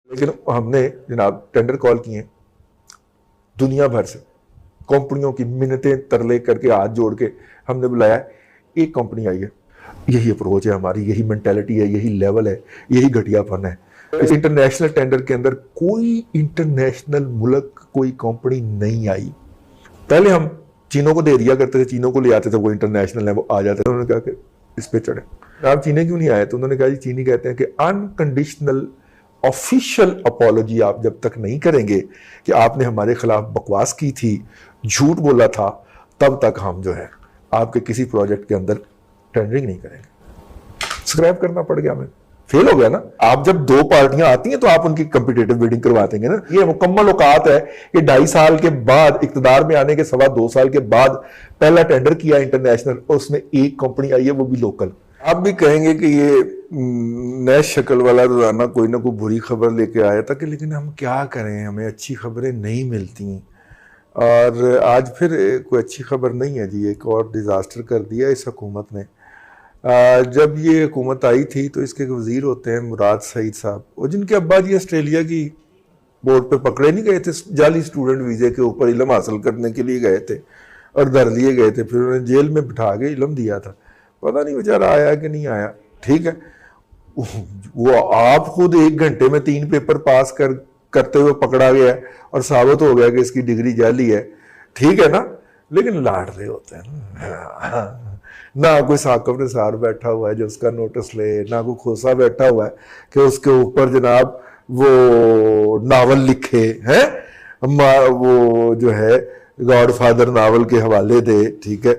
لیکن ہم نے جناب ٹینڈر کال کیے دنیا بھر سے کمپنیوں کی منتیں ترلے کر کے ہاتھ جوڑ کے ہم نے بلایا. ایک کمپنی آئی ہے. یہی اپروچ ہے ہماری, یہی مینٹیلٹی ہے, یہی لیول ہے, یہی گھٹیا پن ہے. اس انٹرنیشنل ٹینڈر کے اندر کوئی انٹرنیشنل ملک کوئی کمپنی نہیں آئی. پہلے ہم چینوں کو دے دیا کرتے تھے, چینوں کو لے آتے تھے, وہ انٹرنیشنل ہے, وہ آ جاتے تھے. انہوں نے کہا کہ اس پہ چڑھے. آپ چینے کیوں نہیں آئے؟ تو انہوں نے کہا جی چینی کہتے ہیں کہ انکنڈیشنل آفیشیل اپالوجی آپ جب تک نہیں کریں گے کہ آپ نے ہمارے خلاف بکواس کی تھی, جھوٹ بولا تھا, تب تک ہم جو ہے آپ کے کسی پروجیکٹ کے اندر ٹینڈرنگ نہیں کریں گے. سکریپ کرنا پڑ گیا ہمیں, فیل ہو گیا نا. آپ جب دو پارٹیاں آتی ہیں تو آپ ان کی کمپیٹیٹو بیڈنگ کرواتے ہیں نا. یہ مکمل اوقات ہے کہ 2.5 سال کے بعد, اقتدار میں آنے کے 2.25 سال کے بعد پہلا ٹینڈر کیا انٹرنیشنل, اور اس میں ایک کمپنی آئی ہے, وہ بھی لوکل. آپ بھی کہیں گے کہ یہ نئے شکل والا روزانہ کوئی نہ کوئی بری خبر لے کے آیا تھا کہ لیکن ہم کیا کریں, ہمیں اچھی خبریں نہیں ملتی. اور آج پھر کوئی اچھی خبر نہیں ہے جی, ایک اور ڈیزاسٹر کر دیا اس حکومت نے. جب یہ حکومت آئی تھی تو اس کے وزیر ہوتے ہیں مراد سعید صاحب, اور جن کے ابا جی آسٹریلیا کی بورڈ پہ پکڑے نہیں گئے تھے, جعلی اسٹوڈنٹ ویزے کے اوپر علم حاصل کرنے کے لیے گئے تھے اور در لیے گئے تھے. پھر انہوں نے جیل میں بٹھا کے علم دیا تھا. پتہ نہیں بیچارہ آیا کہ نہیں آیا. ٹھیک ہے, وہ آپ خود 1 گھنٹے میں 3 پیپر پاس کرتے ہوئے پکڑا گیا ہے اور ثابت ہو گیا کہ اس کی ڈگری جعلی ہے. ٹھیک ہے نا, لیکن لاڑ رہے ہوتے ہیں نہ کوئی ثاقب نثار بیٹھا ہوا ہے جو اس کا نوٹس لے, نہ کوئی کھوسا بیٹھا ہوا ہے کہ اس کے اوپر جناب وہ ناول لکھے ہیں, وہ جو ہے گاڈ فادر ناول کے حوالے دے. ٹھیک ہے,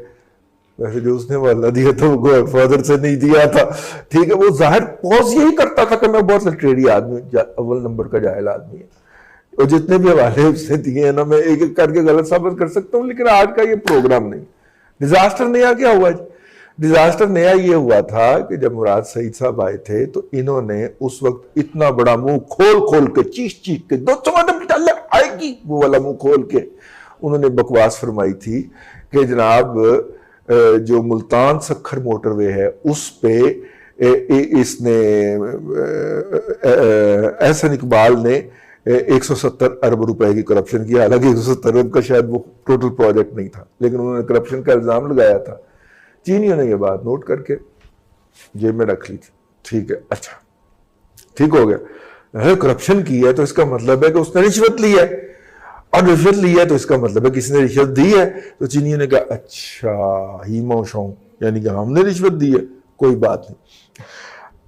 ویسے جو اس نے حوالہ دیا تھا وہ گاڈ فادر سے نہیں دیا تھا. ٹھیک ہے, وہ ظاہر پوز یہی کرتا تھا کہ میں بہت لٹریری آدمی, اول نمبر کا جاہل آدمی ہے, اور جتنے بھی حوالے اس نے دیے ہیں نا میں ایک ایک کر کے غلط ثابت کر سکتا ہوں. لیکن آج کا یہ پروگرام نہیں. ڈیزاسٹر نیا کیا ہوا جی؟ ڈیزاسٹر نیا یہ ہوا تھا کہ جب مراد سعید صاحب آئے تھے تو انہوں نے اس وقت اتنا بڑا منہ کھول کے چیخ کے 200 آئے گی وہ والا منہ کھول کے انہوں نے بکواس فرمائی تھی کہ جناب جو ملتان سکھر موٹر وے ہے اس پہ اس نے احسن اقبال نے 170 ارب روپے کی کرپشن کی. حالانکہ 170 ارب کا شاید وہ ٹوٹل پروجیکٹ نہیں تھا, لیکن انہوں نے کرپشن کا الزام لگایا تھا. چینیوں نے یہ بات نوٹ کر کے جیب میں رکھ لی تھی. ٹھیک ہے, اچھا ٹھیک ہو گیا. کرپشن کی ہے تو اس کا مطلب ہے کہ اس نے رشوت لی ہے, اور رشوت لی ہے تو اس کا مطلب ہے کسی نے رشوت دی ہے. تو چینیوں نے کہا اچھا ہی موشوں, یعنی کہ ہم نے رشوت دی ہے, کوئی بات نہیں.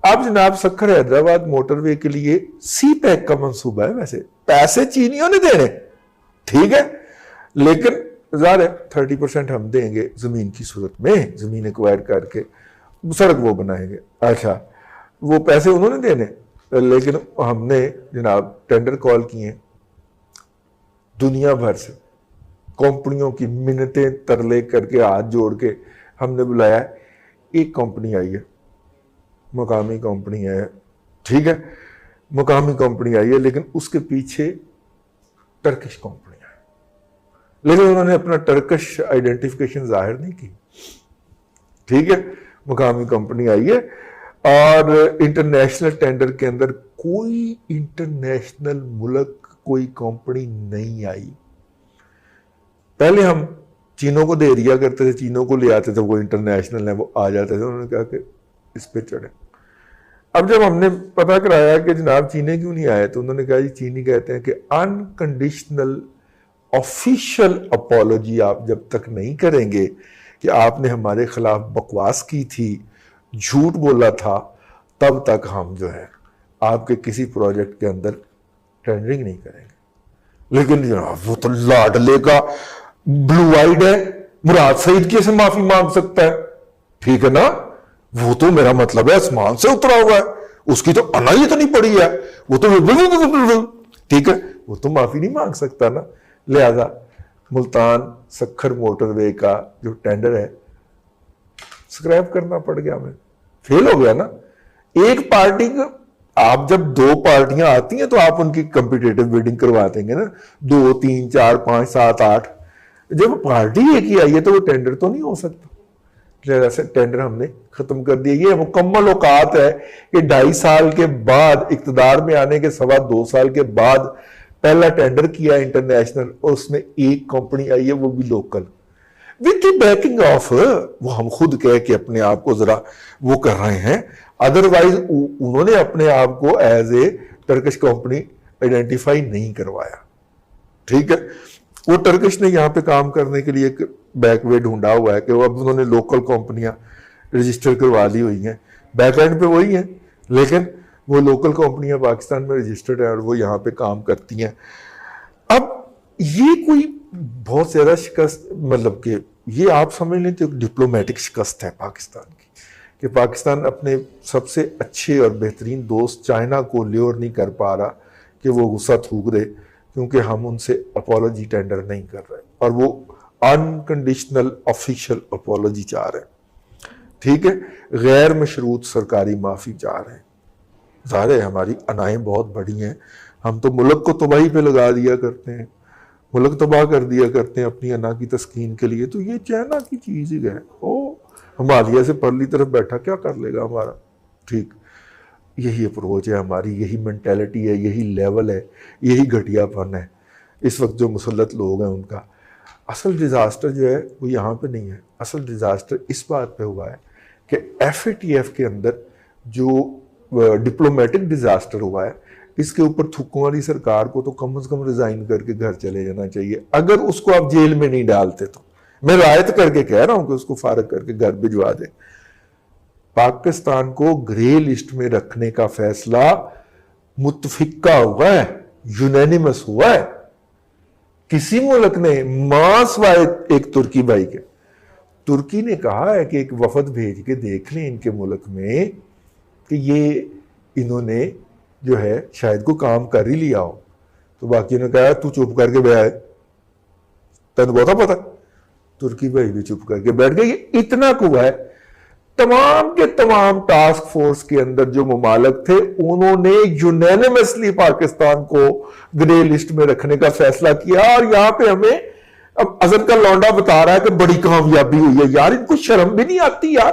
اب جناب سکھر حیدرآباد موٹر وے کے لیے سی پیک کا منصوبہ ہے. ویسے پیسے چینیوں نے دینے, ٹھیک ہے, لیکن ظاہر ہے 30% ہم دیں گے زمین کی صورت میں, زمین ایکوائر کر کے سڑک وہ بنائیں گے. اچھا وہ پیسے انہوں نے دینے, لیکن ہم نے جناب ٹینڈر کال کیے دنیا بھر سے کمپنیوں کی منتیں ترلے کر کے ہاتھ جوڑ کے ہم نے بلایا. ایک کمپنی آئی ہے, مقامی کمپنی ہے. ٹھیک ہے, مقامی کمپنی آئی ہے, لیکن اس کے پیچھے ٹرکش کمپنی ہے, لیکن انہوں نے اپنا ٹرکش آئیڈینٹیفیکیشن ظاہر نہیں کی. ٹھیک ہے, مقامی کمپنی آئی ہے, اور انٹرنیشنل ٹینڈر کے اندر کوئی انٹرنیشنل ملک کوئی کمپنی نہیں آئی. پہلے ہم چینوں کو دے دیا کرتے تھے, چینوں کو لے آتے تھے, وہ انٹرنیشنل ہے, وہ آ جاتے تھے. انہوں نے کہا کہ اس پہ چڑھے. اب جب ہم نے پتہ کرایا کہ جناب چینے کیوں نہیں آئے تو انہوں نے کہا جی چینی کہتے ہیں کہ انکنڈیشنل آفیشیل اپالوجی آپ جب تک نہیں کریں گے کہ آپ نے ہمارے خلاف بکواس کی تھی, جھوٹ بولا تھا, تب تک ہم جو ہے آپ کے کسی پروجیکٹ کے اندر ٹینڈرنگ نہیں کریں گے. لیکن جناب وہ تو لاڈلے کا بلو آئیڈ ہے, مراد سعید کی سے معافی مانگ سکتا ہے. ٹھیک ہے نا, وہ تو میرا مطلب ہے آسمان سے اترا ہوا ہے, اس کی تو انا ہی اتنی پڑی ہے, وہ تو ٹھیک ہے, وہ تو معافی نہیں مانگ سکتا نا. لہذا ملتان سکھر موٹر وے کا جو ٹینڈر ہے سکریپ کرنا پڑ گیا ہمیں, فیل ہو گیا نا. ایک پارٹی کا آپ جب 2 پارٹیاں آتی ہیں تو آپ ان کی کمپیٹیٹو بیڈنگ کروا دیں گے نا, 2 3 4 5 7 8. جب پارٹی ایک ہی آئی ہے تو وہ ٹینڈر تو نہیں ہو سکتا. جیسے ٹینڈر ہم نے ختم کر دیا. یہ مکمل اوقات ہے کہ 2.5 سال کے بعد اقتدار میں آنے کے 2.25 سال کے بعد پہلا ٹینڈر کیا انٹرنیشنل, اور اس میں ایک کمپنی آئی ہے, وہ بھی local, with the baking of, وہ ہم خود کہہ کے اپنے آپ کو ذرا وہ کر رہے ہیں, ادروائز انہوں نے اپنے آپ کو as a Turkish company identify نہیں کروایا. ٹھیک ہے, وہ ٹرکش نے یہاں پہ کام کرنے کے لیے ایک بیک وے ڈھونڈا ہوا ہے کہ وہ اب انہوں نے لوکل کمپنیاں رجسٹر کروا لی ہوئی ہیں, بیک اینڈ پہ وہی ہیں, لیکن وہ لوکل کمپنیاں پاکستان میں رجسٹرڈ ہیں اور وہ یہاں پہ کام کرتی ہیں. اب یہ کوئی بہت زیادہ شکست, مطلب کہ یہ آپ سمجھ لیں تو ایک ڈپلومیٹک شکست ہے پاکستان کی, کہ پاکستان اپنے سب سے اچھے اور بہترین دوست چائنا کو لیور نہیں کر پا رہا کہ وہ غصہ تھوک دے, کیونکہ ہم ان سے اپولوجی ٹینڈر نہیں کر رہے, اور وہ انکنڈیشنل آفیشیل اپولوجی چاہ رہے ہیں. ٹھیک ہے, غیر مشروط سرکاری معافی چاہ رہے ہیں. ظاہر ہے ہماری انائیں بہت بڑی ہیں, ہم تو ملک کو تباہی پہ لگا دیا کرتے ہیں, ملک تباہ کر دیا کرتے ہیں اپنی انا کی تسکین کے لیے. تو یہ چائنا کی چیز ہی ہے, او ہمالیہ سے پرلی طرف بیٹھا کیا کر لے گا ہمارا. ٹھیک, یہی اپروچ ہے ہماری, یہی مینٹیلٹی ہے, یہی لیول ہے, یہی گھٹیا پن ہے اس وقت جو مسلط لوگ ہیں ان کا. اصل ڈیزاسٹر جو ہے وہ یہاں پہ نہیں ہے, اصل ڈیزاسٹر اس بات پہ ہوا ہے کہ ایف اے ٹی ایف کے اندر جو ڈپلومیٹک ڈیزاسٹر ہوا ہے, اس کے اوپر تھکوں والی سرکار کو تو کم از کم ریزائن کر کے گھر چلے جانا چاہیے. اگر اس کو آپ جیل میں نہیں ڈالتے تو میں رعایت کر کے کہہ رہا ہوں کہ اس کو فارغ کر کے گھر بھجوا دیں. پاکستان کو گرے لسٹ میں رکھنے کا فیصلہ متفقہ ہوا ہے, یونینیمس ہوا ہے. کسی ملک نے ماں سوائے ایک ترکی بھائی کے, ترکی نے کہا ہے کہ ایک وفد بھیج کے دیکھ لیں ان کے ملک میں کہ یہ انہوں نے جو ہے شاید کو کام کر ہی لیا ہو. تو باقی نے کہا تو چپ کر کے بیٹھ, تین بہت پتا. ترکی بھائی بھی چپ کر کے بیٹھ گئے. یہ اتنا ہوا ہے, تمام کے تمام ٹاسک فورس کے اندر جو ممالک تھے انہوں نے یونینیمسلی پاکستان کو گرے لسٹ میں رکھنے کا فیصلہ کیا. اور یہاں پہ ہمیں اب اظہر کا لونڈا بتا رہا ہے کہ بڑی کامیابی ہوئی ہے. یار ان کو شرم بھی نہیں آتی یار,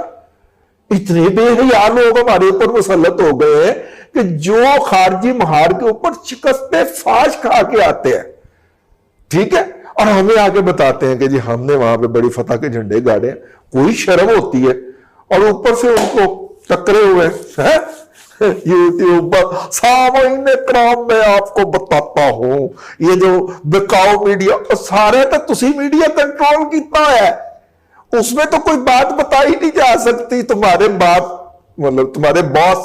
اتنے بے حیا لوگ ہمارے اوپر مسلط ہو گئے ہیں کہ جو خارجی مہار کے اوپر شکست فاش کھا کے آتے ہیں. ٹھیک ہے, اور ہمیں آگے بتاتے ہیں کہ جی ہم نے وہاں پہ بڑی فتح کے جھنڈے گاڑے ہیں. کوئی شرم ہوتی ہے, اور اوپر سے ان کو ٹکرے ہوئے ہیں. یوٹیوب پر سامعین کرام میں آپ کو بتاتا ہوں, یہ جو بکاؤ میڈیا سارے تو تسی میڈیا کنٹرول کیتا ہے, اس میں تو کوئی بات بتائی نہیں جا سکتی. تمہارے باپ مطلب تمہارے باس,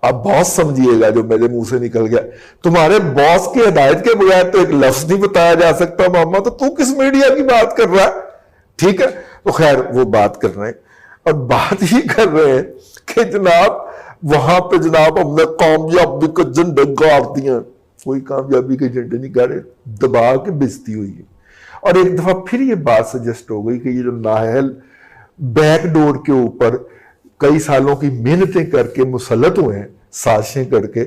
اب باس سمجھیے گا جو میرے منہ سے نکل گیا, تمہارے باس کی ہدایت کے بغیر تو ایک لفظ نہیں بتایا جا سکتا ماما, تو کس میڈیا کی بات کر رہا ہے. ٹھیک ہے, تو خیر وہ بات کر رہے ہیں, اور بات ہی کر رہے ہیں کہ جناب وہاں پہ جناب ہم نے کامیابی کے جھنڈے گاڑ دیے. کوئی کامیابی کے جھنڈے نہیں گاڑے, دبا کے بےزتی ہوئی ہے. اور ایک دفعہ پھر یہ بات سجسٹ ہو گئی کہ یہ جو نااہل بیک ڈور کے اوپر کئی سالوں کی محنتیں کر کے مسلط ہوئے ہیں, سازشیں کر کے,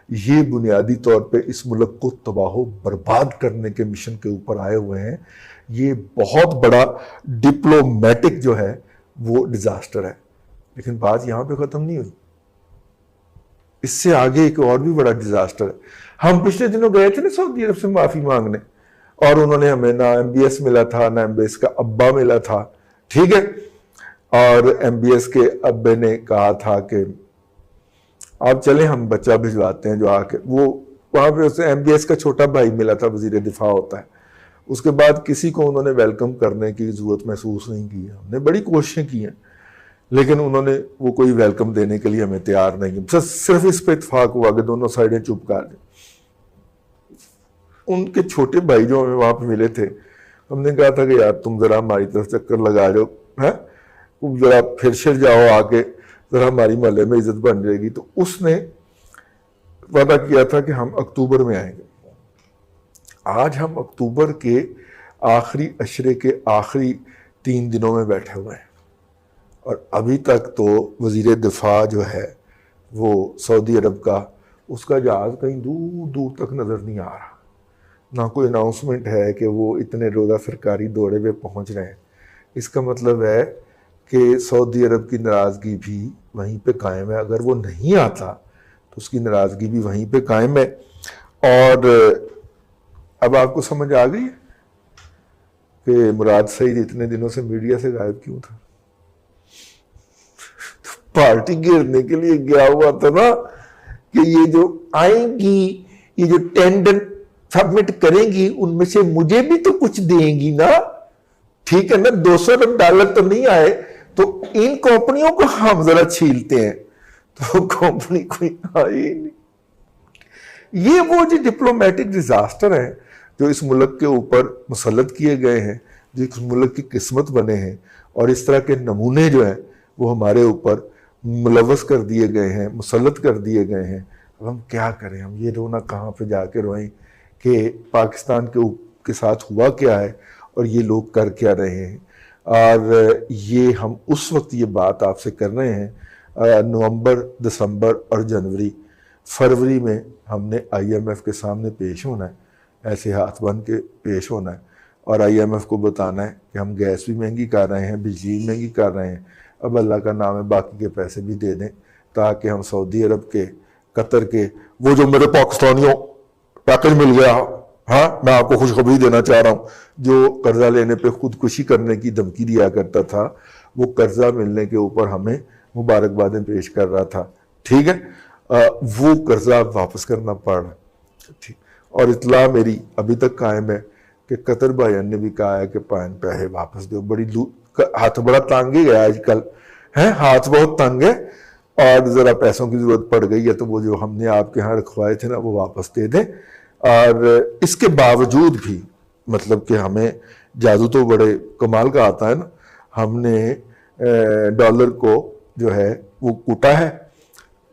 یہ بنیادی طور پہ اس ملک کو تباہ و برباد کرنے کے مشن کے اوپر آئے ہوئے ہیں. یہ بہت بڑا ڈپلومیٹک جو ہے وہ ڈیزاسٹر ہے. لیکن بات یہاں پہ ختم نہیں ہوئی, اس سے آگے ایک اور بھی بڑا ڈیزاسٹر ہے. ہم پچھلے دنوں گئے تھے نا سعودی عرب سے معافی مانگنے, اور انہوں نے ہمیں نہ ایم بی ایس ملا تھا نہ ایم بی ایس کا ابا ملا تھا. ٹھیک ہے, اور ایم بی ایس کے ابے نے کہا تھا کہ آپ چلیں ہم بچہ بھجواتے ہیں جو آ کے, وہ وہاں پہ اسے ایم بی ایس کا چھوٹا بھائی ملا تھا, وزیر دفاع ہوتا ہے. اس کے بعد کسی کو انہوں نے ویلکم کرنے کی ضرورت محسوس نہیں کی ہے. ہم نے بڑی کوششیں کی ہیں, لیکن انہوں نے وہ کوئی ویلکم دینے کے لیے ہمیں تیار نہیں. صرف اس پہ اتفاق ہوا کہ دونوں سائڈیں چپ کر دیں. ان کے چھوٹے بھائی جو ہمیں وہاں پہ ملے تھے, ہم نے کہا تھا کہ یار تم ذرا ہماری طرف چکر لگا جاؤ, ذرا پھر شر جاؤ آ کے, ذرا ہماری محلے میں عزت بن جائے گی. تو اس نے وعدہ کیا تھا کہ ہم اکتوبر میں آئیں گے. آج ہم اکتوبر کے آخری عشرے کے آخری 3 دنوں میں بیٹھے ہوئے ہیں, اور ابھی تک تو وزیر دفاع جو ہے وہ سعودی عرب کا, اس کا جہاز کہیں دور دور تک نظر نہیں آ رہا. نہ کوئی اناؤنسمنٹ ہے کہ وہ اتنے روزہ سرکاری دورے پہ پہنچ رہے ہیں. اس کا مطلب ہے کہ سعودی عرب کی ناراضگی بھی وہیں پہ قائم ہے، اگر وہ نہیں آتا تو اس کی ناراضگی بھی وہیں پہ قائم ہے۔ اور اب آپ کو سمجھ آ گئی کہ مراد سعید اتنے دنوں سے میڈیا سے غائب کیوں تھا؟ پارٹی گھیرنے کے لیے گیا ہوا تھا نا، کہ یہ جو آئیں گی، یہ جو ٹینڈر سبمٹ کریں گی، ان میں سے مجھے بھی تو کچھ دیں گی نا، ٹھیک ہے نا، $200 ارب تو نہیں آئے تو ان کمپنیوں کو ہم ذرا چھیلتے ہیں، تو کمپنی کوئی آئی نہیں۔ یہ وہ جو ڈپلومیٹک ڈیزاسٹر ہیں جو اس ملک کے اوپر مسلط کیے گئے ہیں، جو اس ملک کی قسمت بنے ہیں، اور اس طرح کے نمونے جو ہیں وہ ہمارے اوپر ملوث کر دیے گئے ہیں، مسلط کر دیے گئے ہیں۔ اب ہم کیا کریں؟ ہم یہ رونا کہاں پہ جا کے روئیں کہ پاکستان کے ساتھ ہوا کیا ہے اور یہ لوگ کر کیا رہے ہیں۔ اور یہ ہم اس وقت یہ بات آپ سے کر رہے ہیں، نومبر، دسمبر اور جنوری، فروری میں ہم نے IMF کے سامنے پیش ہونا ہے، ایسے ہاتھ بن کے پیش ہونا ہے، اور IMF کو بتانا ہے کہ ہم گیس بھی مہنگی کر رہے ہیں، بجلی بھی مہنگی کر رہے ہیں، اب اللہ کا نام ہے باقی کے پیسے بھی دے دیں، تاکہ ہم سعودی عرب کے، قطر کے، وہ جو میرے پاکستانیوں پیکج مل گیا، ہاں میں آپ کو خوشخبری دینا چاہ رہا ہوں، جو قرضہ لینے پہ خودکشی کرنے کی دھمکی دیا کرتا تھا، وہ قرضہ ملنے کے اوپر ہمیں مبارکبادیں پیش کر رہا تھا، ٹھیک ہے، وہ قرضہ واپس کرنا پڑ رہا، ٹھیک۔ اور اطلاع میری ابھی تک قائم ہے کہ قطر بھائیان نے بھی کہا ہے کہ پیسے واپس دو۔ بڑی ہاتھ بڑا تنگ ہی گیا آج کل ہے، ہاتھ بہت تنگ ہے، اور ذرا پیسوں کی ضرورت پڑ گئی ہے تو وہ جو ہم نے آپ کے ہاں رکھوائے تھے نا وہ واپس دے دیں۔ اور اس کے باوجود بھی مطلب کہ ہمیں جادو تو بڑے کمال کا آتا ہے نا، ہم نے ڈالر کو جو ہے وہ کوٹا ہے،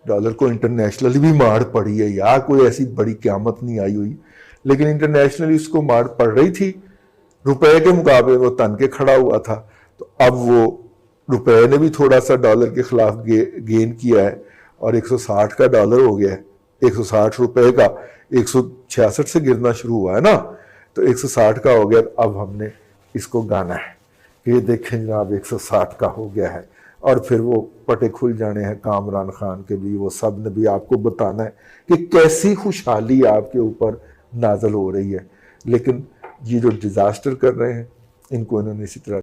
ڈالر کو انٹرنیشنلی بھی مار پڑی ہے، یا کوئی ایسی بڑی قیامت نہیں آئی ہوئی، لیکن انٹرنیشنلی اس کو مار پڑ رہی تھی، روپے کے مقابلے وہ تن کے کھڑا ہوا تھا، تو اب وہ روپے نے بھی تھوڑا سا ڈالر کے خلاف گین کیا ہے، اور 160 کا ڈالر ہو گیا ہے، 160 روپے کا 166 سے گرنا شروع ہوا ہے نا، تو 160 کا ہو گیا۔ اب ہم نے اس کو گانا ہے کہ یہ دیکھیں جناب 160 کا ہو گیا ہے، اور پھر وہ پٹے کھل جانے ہیں کامران خان کے بھی، وہ سب نے بھی آپ کو بتانا ہے کہ کیسی خوشحالی آپ کے اوپر نازل ہو رہی ہے، لیکن یہ جو ڈیزاسٹر کر رہے ہیں ان کو انہوں نے اسی طرح